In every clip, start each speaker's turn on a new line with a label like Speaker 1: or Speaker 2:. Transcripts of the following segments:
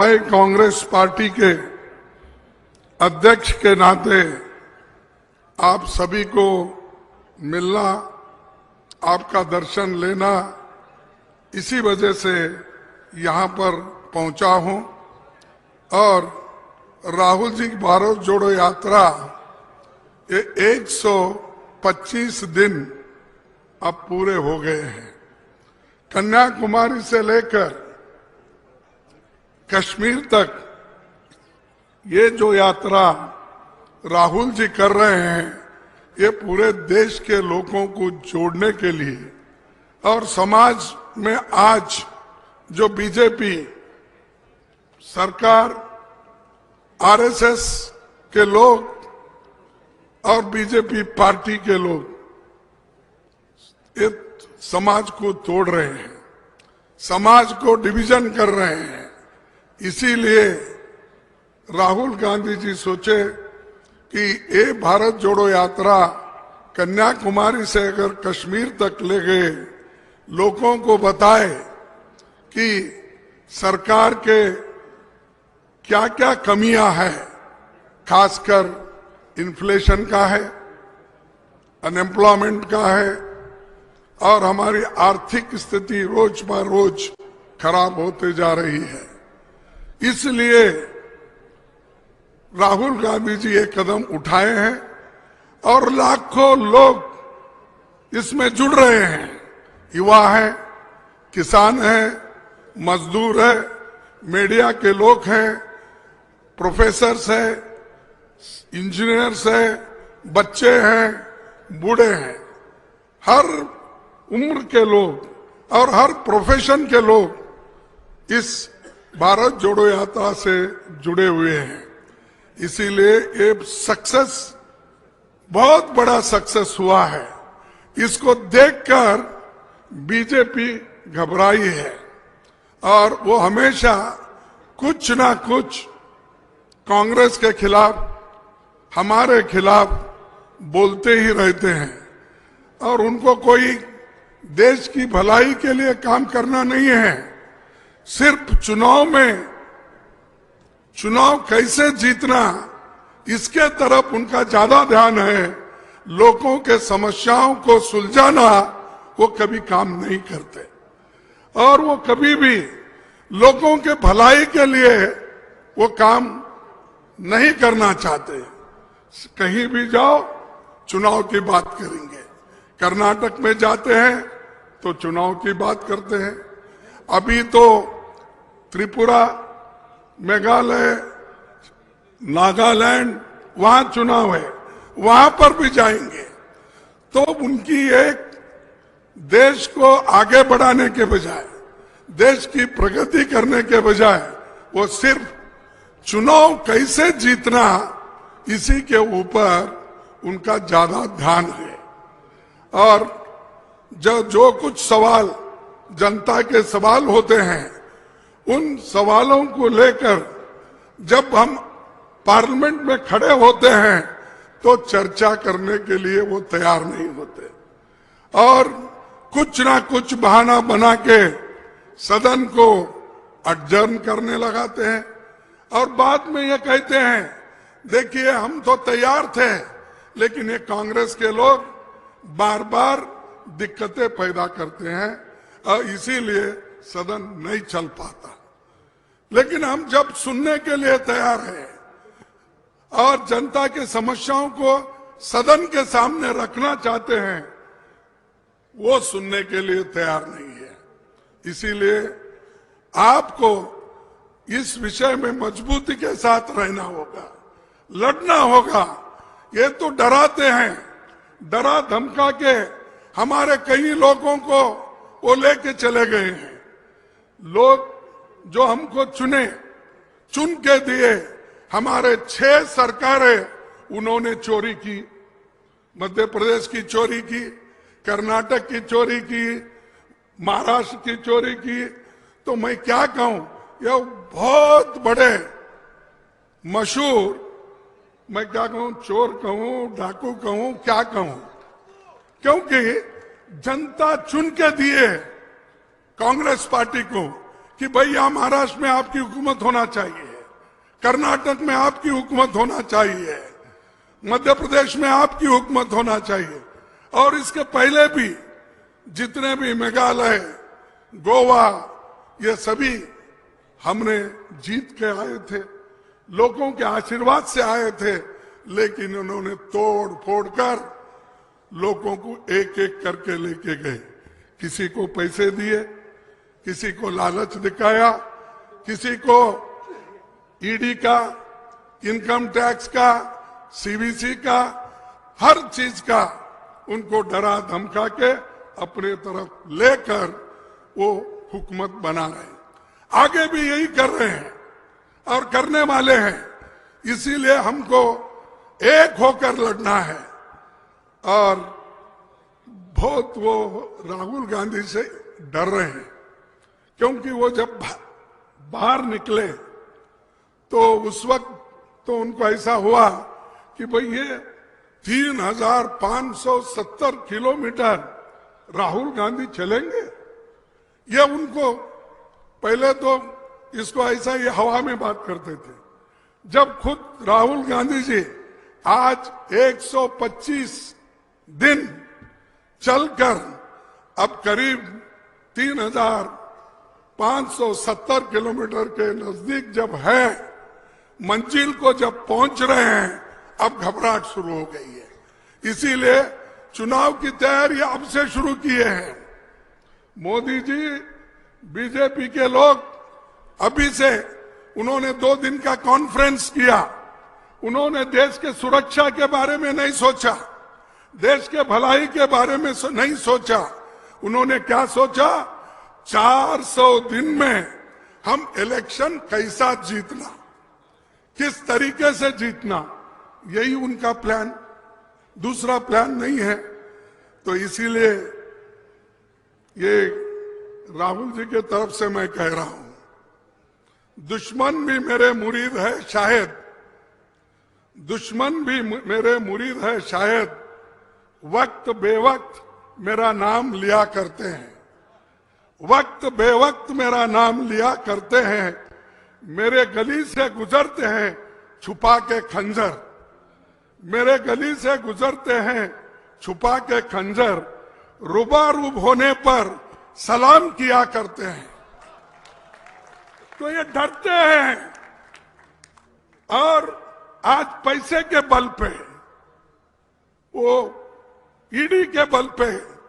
Speaker 1: मैं कांग्रेस पार्टी के अध्यक्ष के नाते आप सभी को मिलना, आपका दर्शन लेना, इसी वजह से यहाँ पर पहुंचा हूं। और राहुल जी की भारत जोड़ो यात्रा ये 125 दिन अब पूरे हो गए हैं। कन्याकुमारी से लेकर कश्मीर तक ये जो यात्रा राहुल जी कर रहे हैं, ये पूरे देश के लोगों को जोड़ने के लिए और समाज में आज जो बीजेपी सरकार, आरएसएस के लोग और बीजेपी पार्टी के लोग ये समाज को तोड़ रहे हैं, समाज को डिवीजन कर रहे हैं। इसीलिए राहुल गांधी जी सोचे कि ये भारत जोड़ो यात्रा कन्याकुमारी से अगर कश्मीर तक ले गए, लोगों को बताए कि सरकार के क्या क्या कमियां हैं, खासकर इन्फ्लेशन का है, अनएम्प्लॉयमेंट का है और हमारी आर्थिक स्थिति रोज ब रोज खराब होते जा रही है। इसलिए राहुल गांधी जी ये कदम उठाए हैं और लाखों लोग इसमें जुड़ रहे हैं। युवा हैं, किसान हैं, मजदूर हैं, मीडिया के लोग हैं, प्रोफेसर्स हैं, इंजीनियर्स हैं, बच्चे हैं, बूढ़े हैं, हर उम्र के लोग और हर प्रोफेशन के लोग इस भारत जोड़ो यात्रा से जुड़े हुए हैं। इसीलिए ये सक्सेस बहुत बड़ा सक्सेस हुआ है। इसको देखकर बीजेपी घबराई है और वो हमेशा कुछ ना कुछ कांग्रेस के खिलाफ, हमारे खिलाफ बोलते ही रहते हैं और उनको कोई देश की भलाई के लिए काम करना नहीं है। सिर्फ चुनाव कैसे जीतना, इसके तरफ उनका ज्यादा ध्यान है। लोगों के समस्याओं को सुलझाना वो कभी काम नहीं करते और वो कभी भी लोगों के भलाई के लिए वो काम नहीं करना चाहते। कहीं भी जाओ चुनाव की बात करेंगे, कर्नाटक में जाते हैं तो चुनाव की बात करते हैं। अभी तो त्रिपुरा, मेघालय, नागालैंड वहां चुनाव है, वहां पर भी जाएंगे। तो उनकी एक देश को आगे बढ़ाने के बजाय, देश की प्रगति करने के बजाय वो सिर्फ चुनाव कैसे जीतना, इसी के ऊपर उनका ज्यादा ध्यान है। और जो कुछ सवाल जनता के सवाल होते हैं, उन सवालों को लेकर जब हम पार्लियामेंट में खड़े होते हैं तो चर्चा करने के लिए वो तैयार नहीं होते और कुछ ना कुछ बहाना बना के सदन को अडजर्न करने लगाते हैं और बाद में ये कहते हैं, देखिए हम तो तैयार थे, लेकिन ये कांग्रेस के लोग बार बार दिक्कतें पैदा करते हैं और इसीलिए सदन नहीं चल पाता। लेकिन हम जब सुनने के लिए तैयार हैं और जनता के समस्याओं को सदन के सामने रखना चाहते हैं, वो सुनने के लिए तैयार नहीं है। इसीलिए आपको इस विषय में मजबूती के साथ रहना होगा, लड़ना होगा। ये तो डराते हैं, डरा धमका के हमारे कई लोगों को वो लेके चले गए हैं। लोग जो हमको चुन के दिए, हमारे 6 सरकारें उन्होंने चोरी की। मध्य प्रदेश की चोरी की, कर्नाटक की चोरी की, महाराष्ट्र की चोरी की। तो मैं क्या कहूं, यह बहुत बड़े मशहूर, मैं क्या कहूं, चोर कहूं, डाकू कहूं, क्या कहूं, क्योंकि जनता चुन के दिए कांग्रेस पार्टी को कि भैया महाराष्ट्र में आपकी हुकूमत होना चाहिए, कर्नाटक में आपकी हुकूमत होना चाहिए, मध्य प्रदेश में आपकी हुकूमत होना चाहिए। और इसके पहले भी जितने भी मेघालय, गोवा, ये सभी हमने जीत के आए थे, लोगों के आशीर्वाद से आए थे। लेकिन उन्होंने तोड़ फोड़ कर लोगों को एक एक करके लेके गए। किसी को पैसे दिए, किसी को लालच दिखाया, किसी को ईडी का, इनकम टैक्स का, सीवीसी का, हर चीज का उनको डरा धमका के अपने तरफ लेकर वो हुकूमत बना रहे हैं। आगे भी यही कर रहे हैं और करने वाले हैं। इसीलिए हमको एक होकर लड़ना है। और बहुत वो राहुल गांधी से डर रहे हैं, क्योंकि वो जब बाहर निकले तो उस वक्त तो उनको ऐसा हुआ कि भाई ये 3570 किलोमीटर राहुल गांधी चलेंगे। ये उनको पहले तो इसको ऐसा ये हवा में बात करते थे। जब खुद राहुल गांधी जी आज 125 दिन चलकर अब करीब 3570 किलोमीटर के नजदीक जब है, मंजिल को जब पहुंच रहे हैं, अब घबराहट शुरू हो गई है। इसीलिए चुनाव की तैयारी अब से शुरू किए हैं। मोदी जी, बीजेपी के लोग अभी से उन्होंने 2 दिन का कॉन्फ्रेंस किया। उन्होंने देश के सुरक्षा के बारे में नहीं सोचा, देश के भलाई के बारे में नहीं सोचा। उन्होंने क्या सोचा? 400 दिन में हम इलेक्शन कैसा जीतना, किस तरीके से जीतना, यही उनका प्लान, दूसरा प्लान नहीं है। तो इसीलिए ये राहुल जी के तरफ से मैं कह रहा हूं, दुश्मन भी मेरे मुरीद है शायद, दुश्मन भी मेरे मुरीद है शायद, वक्त बेवक्त मेरा नाम लिया करते हैं, वक्त बेवक्त मेरा नाम लिया करते हैं, मेरे गली से गुजरते हैं छुपा के खंजर, मेरे गली से गुजरते हैं छुपा के खंजर, रूबारूब होने पर सलाम किया करते हैं। तो ये डरते हैं और आज पैसे के बल पे, वो ईडी के बल पे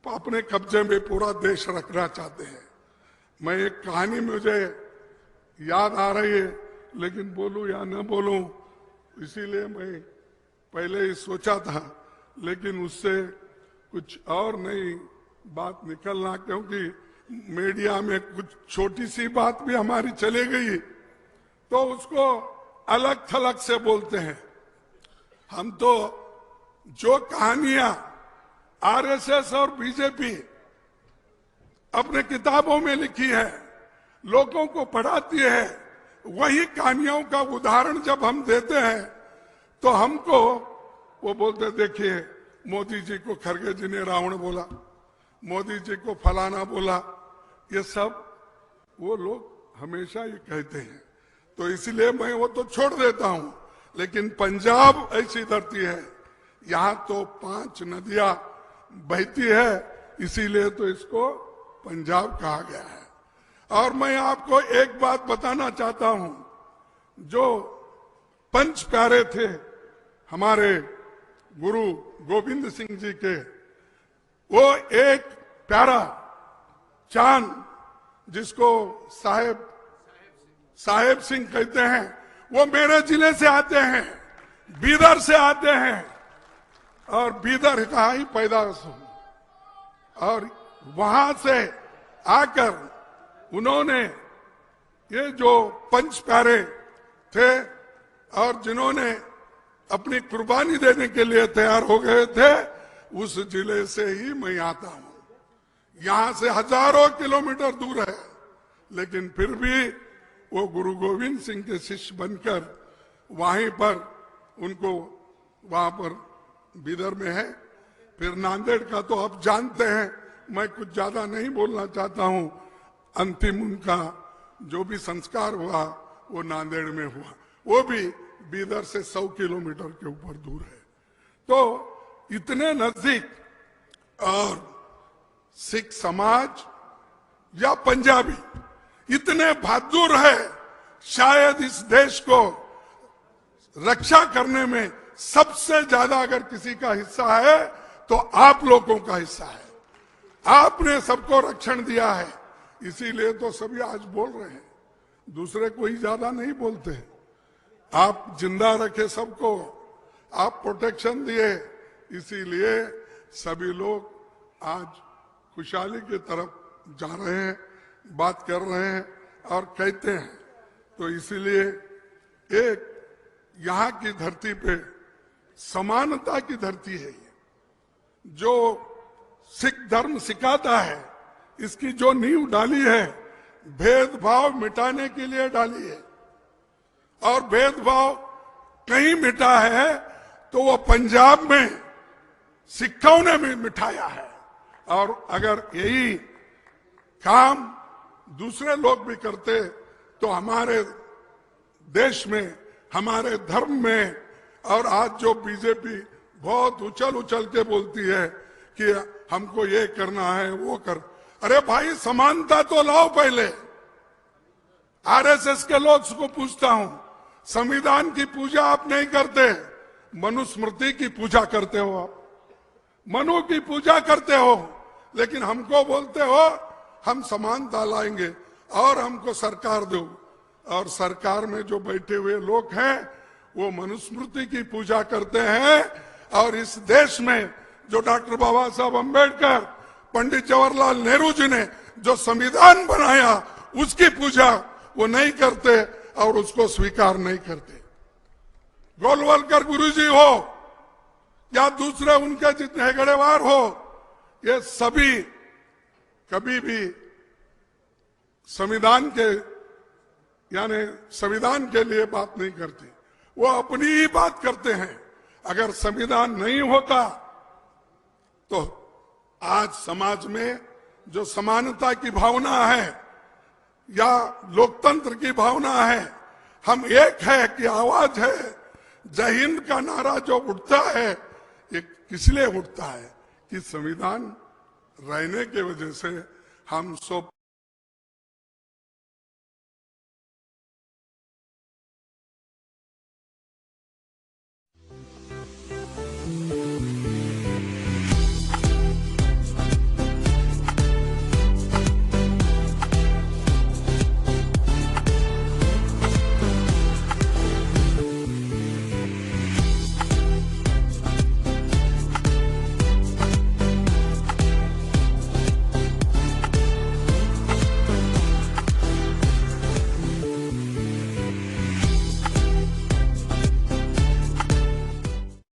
Speaker 1: अपने कब्जे में पूरा देश रखना चाहते हैं। मैं एक कहानी मुझे याद आ रही है, लेकिन बोलूं या न बोलूं, इसीलिए मैं पहले ही सोचा था, लेकिन उससे कुछ और नई बात निकलना, क्योंकि मीडिया में कुछ छोटी सी बात भी हमारी चली गई तो उसको अलग थलग से बोलते हैं। हम तो जो कहानियां आरएसएस और बीजेपी अपने किताबों में लिखी है, लोगों को पढ़ाती है, वही कहानियों का उदाहरण जब हम देते हैं तो हमको वो बोलते, देखिए मोदी जी को खरगे जी ने रावण बोला, मोदी जी को फलाना बोला, ये सब वो लोग हमेशा ये कहते हैं। तो इसलिए मैं वो तो छोड़ देता हूं। लेकिन पंजाब ऐसी धरती है, यहां तो 5 नदियां बहती है, इसीलिए तो इसको पंजाब कहा गया है। और मैं आपको एक बात बताना चाहता हूं, जो पंच प्यारे थे हमारे गुरु गोविंद सिंह जी के, वो एक प्यारा चांद जिसको साहेब सिंह कहते हैं, वो मेरे जिले से आते हैं, बीदर से आते हैं, और बीदर का ही पैदाइश हूं। और वहां से आकर उन्होंने ये जो पंच प्यारे थे और जिन्होंने अपनी कुर्बानी देने के लिए तैयार हो गए थे, उस जिले से ही मैं आता हूं। यहां से हजारों किलोमीटर दूर है, लेकिन फिर भी वो गुरु गोविंद सिंह के शिष्य बनकर वहीं पर उनको वहां पर बीदर में है। फिर नांदेड़ का तो आप जानते हैं, मैं कुछ ज्यादा नहीं बोलना चाहता हूं। अंतिम उनका जो भी संस्कार हुआ वो नांदेड़ में हुआ, वो भी बीदर से 100 किलोमीटर के ऊपर दूर है। तो इतने नजदीक, और सिख समाज या पंजाबी इतने बहादुर है, शायद इस देश को रक्षा करने में सबसे ज्यादा अगर किसी का हिस्सा है तो आप लोगों का हिस्सा है। आपने सबको रक्षण दिया है, इसीलिए तो सभी आज बोल रहे हैं, दूसरे कोई ज्यादा नहीं बोलते। आप जिंदा रखे सबको, आप प्रोटेक्शन दिए, इसीलिए सभी लोग आज खुशहाली की तरफ जा रहे हैं, बात कर रहे हैं और कहते हैं। तो इसीलिए एक यहाँ की धरती पे समानता की धरती है ये, जो सिख धर्म सिखाता है, इसकी जो नींव डाली है भेदभाव मिटाने के लिए डाली है। और भेदभाव कहीं मिटा है तो वो पंजाब में सिखों ने भी मिटाया है। और अगर यही काम दूसरे लोग भी करते तो हमारे देश में, हमारे धर्म में, और आज जो बीजेपी बहुत उछल उछल के बोलती है कि हमको ये करना है वो कर, अरे भाई समानता तो लाओ पहले। आरएसएस के लोग को पूछता हूं, संविधान की पूजा आप नहीं करते, मनुस्मृति की पूजा करते हो, आप मनु की पूजा करते हो, लेकिन हमको बोलते हो हम समानता लाएंगे और हमको सरकार दो। और सरकार में जो बैठे हुए लोग हैं वो मनुस्मृति की पूजा करते हैं। और इस देश में जो डॉक्टर बाबा साहब अम्बेडकर, पंडित जवाहरलाल नेहरू जी ने जो संविधान बनाया उसकी पूजा वो नहीं करते और उसको स्वीकार नहीं करते। गोलवलकर गुरुजी हो या दूसरे उनके जितने हेगड़ेवार हो, ये सभी कभी भी संविधान के यानी संविधान के लिए बात नहीं करते, वो अपनी ही बात करते हैं। अगर संविधान नहीं होता तो आज समाज में जो समानता की भावना है या लोकतंत्र की भावना है, हम एक है कि आवाज है, जय हिंद का नारा जो उठता है ये किस लिए उठता है कि संविधान रहने के वजह से हम सब